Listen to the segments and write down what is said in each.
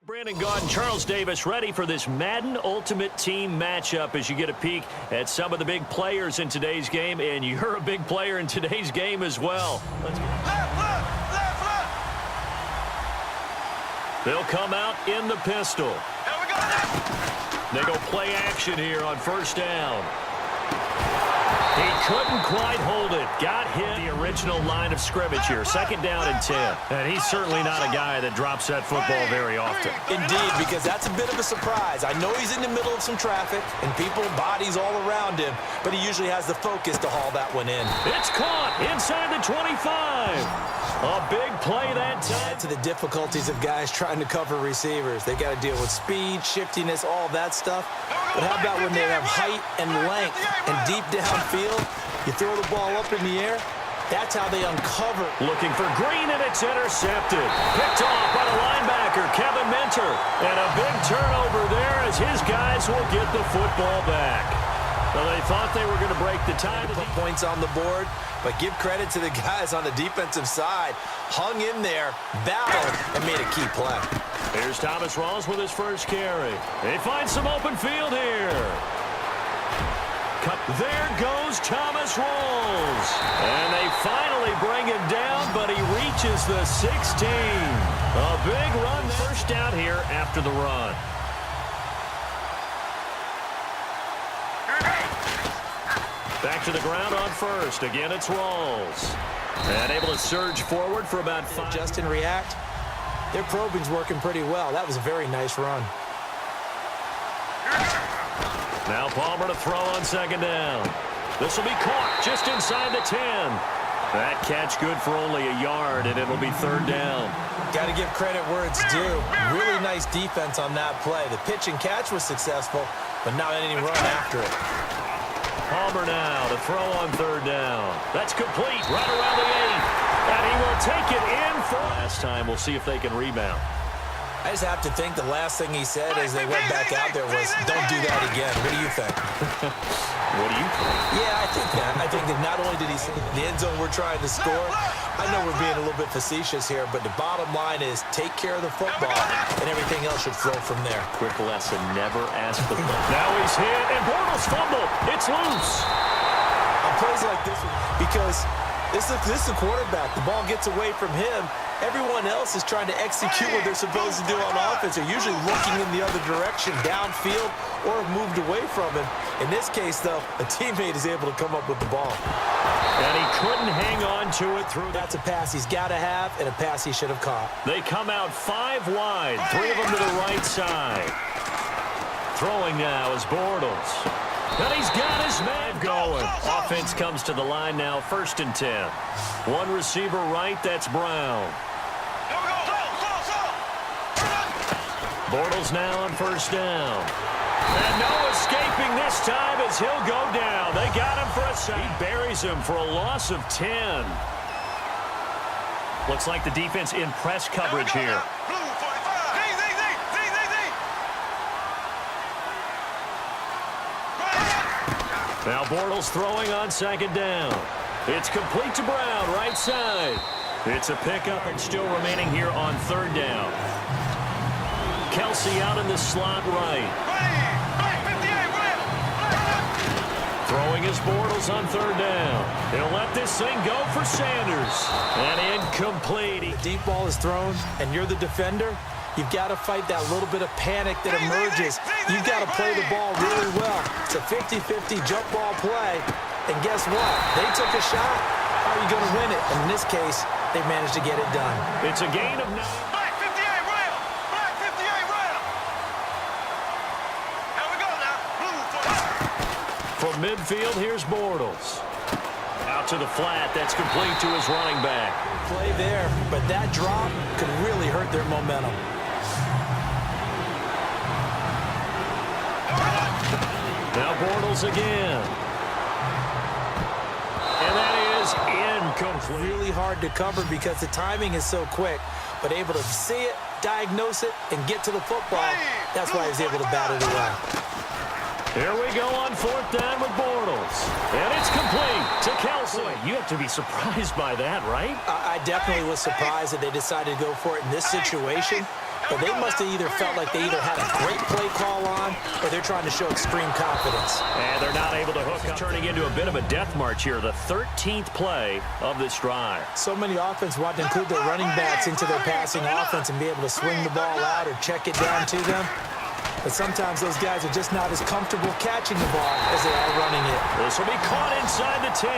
Brandon Gaudin, Charles Davis ready for this Madden Ultimate Team matchup as you get a peek at some of the big players in today's game, and you're a big player in today's game as well. Let's go. They'll come out in the pistol. They go play action here on first down. He couldn't quite hold it. Got hit the original line of scrimmage here. Second down and 10. And he's certainly not a guy that drops that football very often. Indeed, because that's a bit of a surprise. I know he's in the middle of some traffic and people, bodies all around him, but he usually has the focus to haul that one in. It's caught inside the 25. A big play that time. Add to the difficulties of guys trying to cover receivers. They got to deal with speed, shiftiness, all that stuff. But how about when they have height and length and deep downfield, you throw the ball up in the air? That's how they uncover. Looking for Green, and it's intercepted. Picked off by the linebacker, Kevin Minter. And a big turnover there as his guys will get the football back. Well, they thought they were going to break the tie. Put points on the board, but give credit to the guys on the defensive side. Hung in there, battled, and made a key play. Here's Thomas Rawls with his first carry. They find some open field here. There goes Thomas Rawls. And they finally bring him down, but he reaches the 16. A big run. First down here after the run. Back to the ground on first. Again, it's Rawls. And able to surge forward for about 5. Adjust and react. Their probing's working pretty well. That was a very nice run. Now Palmer to throw on second down. This will be caught just inside the 10. That catch good for only a yard, and it'll be third down. Got to give credit where it's due. Really nice defense on that play. The pitch and catch was successful, but not any run after it. Palmer now to throw on third down. That's complete right around the 8. And he will take it in for last time. We'll see if they can rebound. I just have to think the last thing he said as they went back out there was, don't do that again. What do you think? What do you think? Yeah, I think that. I think that not only did he say the end zone we're trying to score, I know we're being a little bit facetious here, but the bottom line is take care of the football, and everything else should flow from there. Quick lesson, never ask the ball. Now he's hit, and Bortles fumbled. It's loose. On plays like this one, because this is the quarterback. The ball gets away from him. Everyone else is trying to execute what they're supposed to do on offense. They're usually looking in the other direction, downfield, or moved away from him. In this case, though, a teammate is able to come up with the ball. And he couldn't hang on to it through. That's a pass he's got to have and a pass he should have caught. They come out 5 wide, 3 of them to the right side. Throwing now is Bortles. And he's got his man going. Offense comes to the line now, first and 10. One receiver right, that's Brown. Bortles now on first down. And no escaping this time as he'll go down. They got him for a sack. He buries him for a loss of 10. Looks like the defense in press coverage here. Now Bortles throwing on second down. It's complete to Brown, right side. It's a pickup and still remaining here on third down. Kelsey out in the slot right. Throwing his Bortles on third down. He'll let this thing go for Sanders. And incomplete. The deep ball is thrown, and you're the defender. You've got to fight that little bit of panic that emerges. You've got to play the ball really well. It's a 50-50 jump ball play. And guess what? They took a shot. How are you going to win it? And in this case, they managed to get it done. It's a gain of 9. Black 58 rail! Black 58 rail! Here we go now. Blue for From midfield, here's Bortles. Out to the flat. That's complete to his running back. Play there, but that drop could really hurt their momentum. Now Bortles again. And that is incomplete. Really hard to cover because the timing is so quick, but able to see it, diagnose it, and get to the football. That's why he was able to bat it away. Here we go on 4th down with Bortles. And it's complete to Kelsey. Boy, you have to be surprised by that, right? I definitely was surprised that they decided to go for it in this situation. But they must have either felt like they either had a great play call on or they're trying to show extreme confidence. And they're not able to hook up. Turning into a bit of a death march here, the 13th play of this drive. So many offenses want to include their running backs into their passing offense and be able to swing the ball out or check it down to them. But sometimes those guys are just not as comfortable catching the ball as they are running it. This will be caught inside the 10.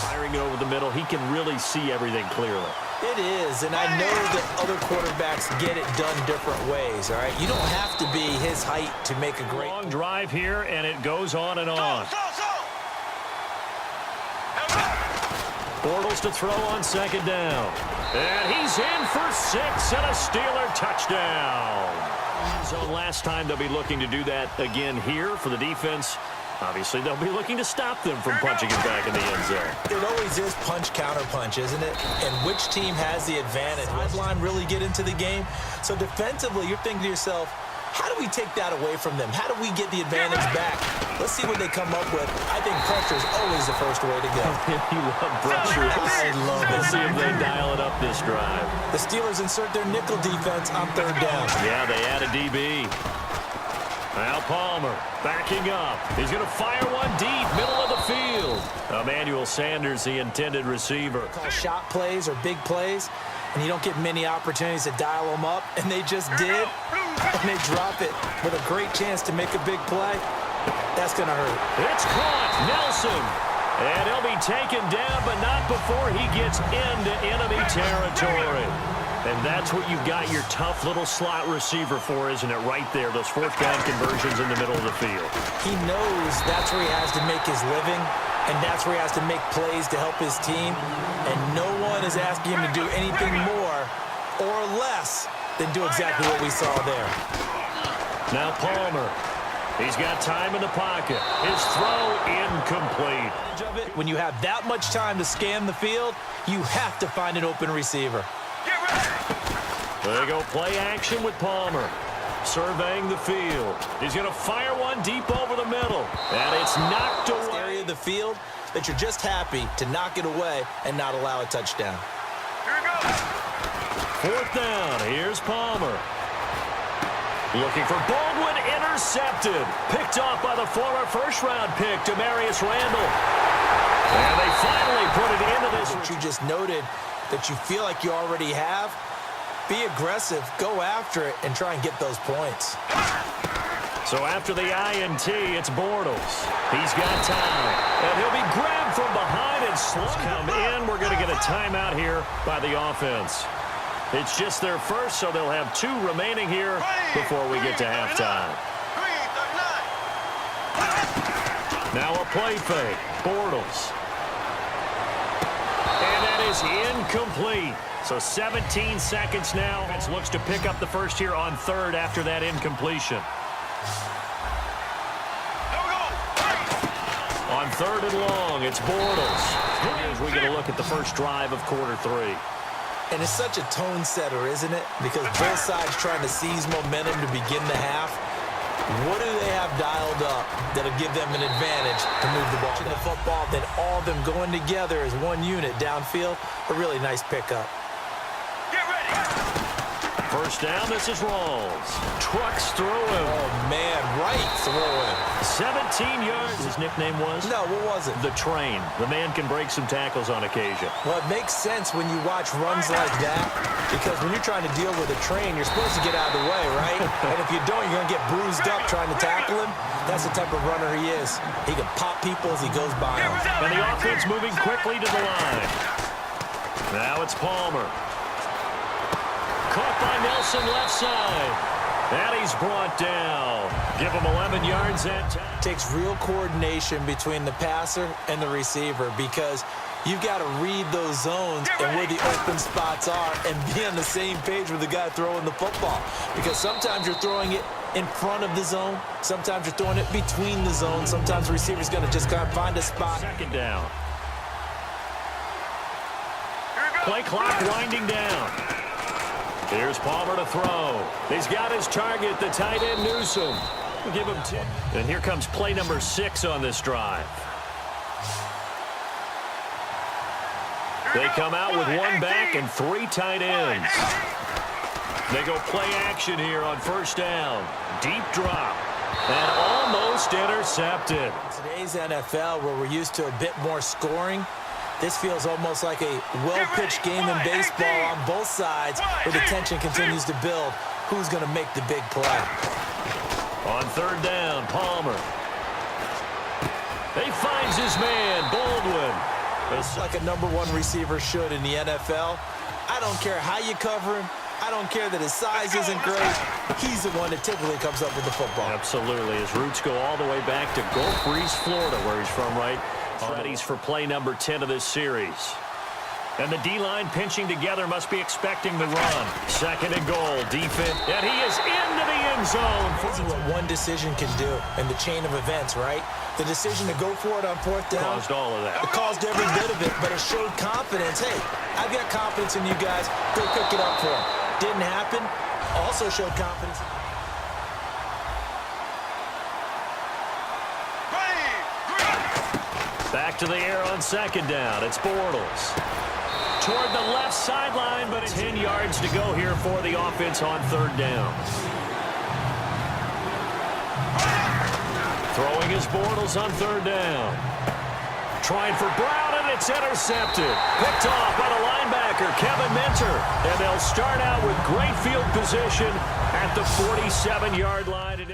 Firing it over the middle, he can really see everything clearly. It is, and I know that other quarterbacks get it done different ways, all right? You don't have to be his height to make a great long drive here, and it goes on and on. Bortles to throw on 2nd down. And he's in for 6 and a Steeler touchdown. So last time they'll be looking to do that again here for the defense. Obviously, they'll be looking to stop them from punching it back in the end zone. It always is punch-counter-punch, isn't it? And which team has the advantage? Sideline really get into the game? So defensively, you're thinking to yourself, how do we take that away from them? How do we get the advantage back? Let's see what they come up with. I think pressure is always the first way to go. You love pressure. I love it. Let's see if they dial it up this drive. The Steelers insert their nickel defense on 3rd down. Yeah, they add a DB. Now Palmer backing up. He's going to fire one deep, middle of the field. Emmanuel Sanders, the intended receiver. Call shot plays or big plays, and you don't get many opportunities to dial them up, and they just did, and they drop it with a great chance to make a big play. That's going to hurt. It's caught. Nelson. And he'll be taken down, but not before he gets into enemy territory. And that's what you've got your tough little slot receiver for, isn't it? Right there, those 4th down conversions in the middle of the field. He knows that's where he has to make his living, and that's where he has to make plays to help his team. And no one is asking him to do anything more or less than do exactly what we saw there. Now Palmer. He's got time in the pocket. His throw incomplete. When you have that much time to scan the field, you have to find an open receiver. There they go, play action with Palmer. Surveying the field. He's going to fire one deep over the middle. And it's knocked away. Area of the field that you're just happy to knock it away and not allow a touchdown. Here we go. 4th down. Here's Palmer. Looking for Baldwin, intercepted. Picked off by the former 1st-round pick, Demarius Randall. And they finally put it into this. What you just noted that you feel like you already have, be aggressive, go after it, and try and get those points. So after the INT, it's Bortles. He's got time. And he'll be grabbed from behind and slowed come in. We're going to get a timeout here by the offense. It's just their first, so they'll have 2 remaining here before we get to halftime. Now a play fake. Bortles. And that is incomplete. So 17 seconds now. It looks to pick up the first here on 3rd after that incompletion. On 3rd and long, it's Bortles. As we get a look at the first drive of quarter 3. And it's such a tone setter, isn't it? Because both sides trying to seize momentum to begin the half. What do they have dialed up that'll give them an advantage to move the ball? The football, then all of them going together as one unit downfield. A really nice pickup. Get ready. 1st down, this is Rawls. Trucks through him. Oh, man, right throwing. 17 yards, his nickname was? No, what was it? The Train. The man can break some tackles on occasion. Well, it makes sense when you watch runs like that, because when you're trying to deal with a train, you're supposed to get out of the way, right? And if you don't, you're going to get bruised up trying to tackle him. That's the type of runner he is. He can pop people as he goes by them. And the offense moving quickly to the line. Now it's Palmer. Caught by Nelson left side. And he's brought down. Give him 11 yards and takes real coordination between the passer and the receiver, because you've got to read those zones and where the open spots are and be on the same page with the guy throwing the football. Because sometimes you're throwing it in front of the zone. Sometimes you're throwing it between the zones. Sometimes the receiver's going to just kind of find a spot. 2nd down. Play clock winding down. Here's Palmer to throw. He's got his target, the tight end Newsome. We'll give him 10. And here comes play number 6 on this drive. They come out with 1 back and 3 tight ends. They go play action here on first down. Deep drop. And almost intercepted. In today's NFL, where we're used to a bit more scoring, this feels almost like a well-pitched game in baseball on both sides, where the tension continues to build. Who's going to make the big play? On third down, Palmer. He finds his man, Baldwin. It's like a #1 receiver should in the NFL. I don't care how you cover him. I don't care that his size isn't great. He's the one that typically comes up with the football. Absolutely. His roots go all the way back to Gulf Breeze, Florida, where he's from, right? Ready for play number 10 of this series. And the D-line pinching together must be expecting the run. Second and goal, defense. And he is into the end zone. This is what one decision can do in the chain of events, right? The decision to go for it on fourth down. Caused all of that. It caused every bit of it, but it showed confidence. Hey, I've got confidence in you guys. Go pick it up for him. Didn't happen. Also showed confidence. Back to the air on second down. It's Bortles. Toward the left sideline, but it's 10 yards to go here for the offense on third down. Throwing his Bortles on third down. Trying for Brown, and it's intercepted. Picked off by the linebacker, Kevin Minter. And they'll start out with great field position at the 47-yard line.